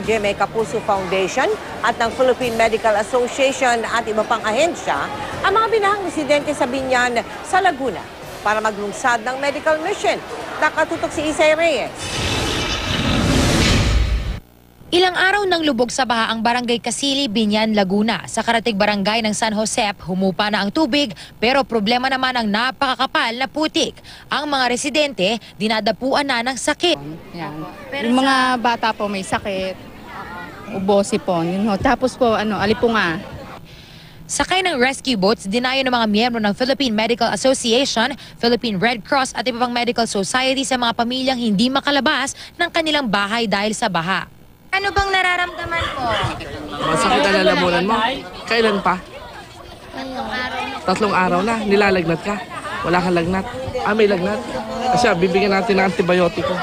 GMA Kapuso Foundation at ng Philippine Medical Association at iba pang ahensya ang mga binahang residente sa Biñan sa Laguna para maglungsad ng medical mission. Nakatutok si Isay Reyes. Ilang araw nang lubog sa baha ang Barangay Kasili, Biñan, Laguna. Sa karatig barangay ng San Josep, humupa na ang tubig pero problema naman ang napakakapal na putik. Ang mga residente, dinadapuan na ng sakit. Yan. Yung mga bata po may sakit, ubosipon, yun ho. Tapos po, alipunga. Sakay ng rescue boats, dinayo ng mga miyembro ng Philippine Medical Association, Philippine Red Cross at iba pang medical society sa mga pamilyang hindi makalabas ng kanilang bahay dahil sa baha. Ano bang nararamdaman ko? Masakit ang lalamunan mo. Kailan pa? 3 araw na. Nilalagnat ka. Wala kang lagnat. May lagnat. Kasi bibigyan natin ng antibiotiko.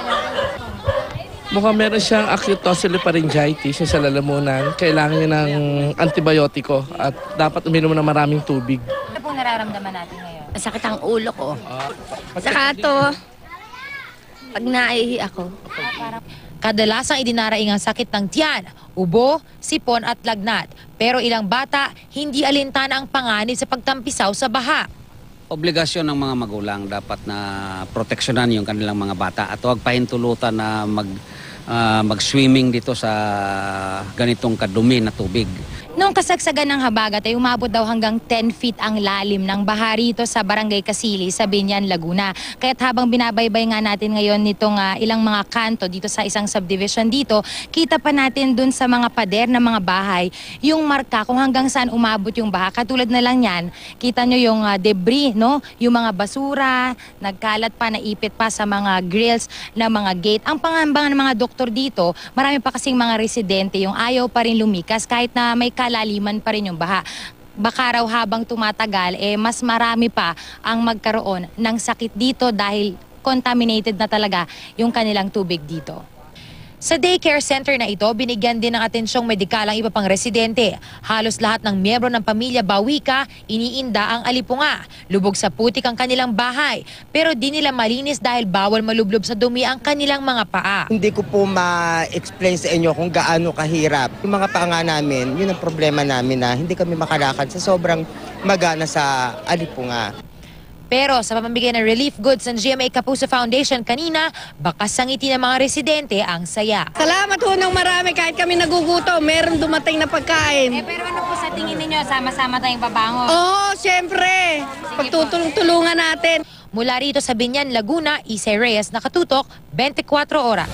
Mukhang meron siyang acute tonsilopharyngitis sa lalamunan. Kailangan niya ng antibiotiko at dapat uminom ng maraming tubig. Ano pong nararamdaman natin ngayon? Masakit ang ulo ko. Saka to, pag naihi ako. Kadalasang idinaraing ang sakit ng tiyan, ubo, sipon at lagnat. Pero ilang bata, hindi alintana ang panganib sa pagtampisaw sa baha. Obligasyon ng mga magulang dapat na proteksyonan yung kanilang mga bata at huwag pahintulutan na mag-swimming dito sa ganitong kadumi na tubig. Noong kasagsagan ng habagat ay umabot daw hanggang 10 feet ang lalim ng baha rito sa Barangay Kasili sa Biñan, Laguna. Kaya't habang binabaybay nga natin ngayon nitong ilang mga kanto dito sa isang subdivision dito, kita pa natin dun sa mga pader ng mga bahay yung marka kung hanggang saan umabot yung baha. Katulad na lang yan, kita nyo yung debris, no? Yung mga basura, nagkalat pa, naipit pa sa mga grills ng mga gate. Ang pangambangan ng mga doktor dito, marami pa kasing mga residente yung ayaw pa rin lumikas kahit na may kalaliman pa rin yung baha. Baka raw habang tumatagal, mas marami pa ang magkaroon ng sakit dito dahil contaminated na talaga yung kanilang tubig dito. Sa daycare center na ito, binigyan din ng atensyong medikal ang iba pang residente. Halos lahat ng miyembro ng pamilya Bawika, iniinda ang alipunga. Lubog sa putik ang kanilang bahay. Pero di nila malinis dahil bawal malublob sa dumi ang kanilang mga paa. Hindi ko po ma-explain sa inyo kung gaano kahirap. Yung mga paa nga namin, yun ang problema namin na hindi kami makalakad sa sobrang magana sa alipunga. Pero sa pamamigay ng relief goods ng GMA Kapuso Foundation kanina, bakas ang ngiti ng mga residente ang saya. Salamat ho ng marami kahit kami nagugutom. Meron dumating na pagkain. Pero ano po sa tingin ninyo, sama-sama tayong babangon? Oo, syempre. Pagtutulong-tulungan natin. Mula rito sa Biñan, Laguna, Isay Reyes, nakatutok, 24 oras.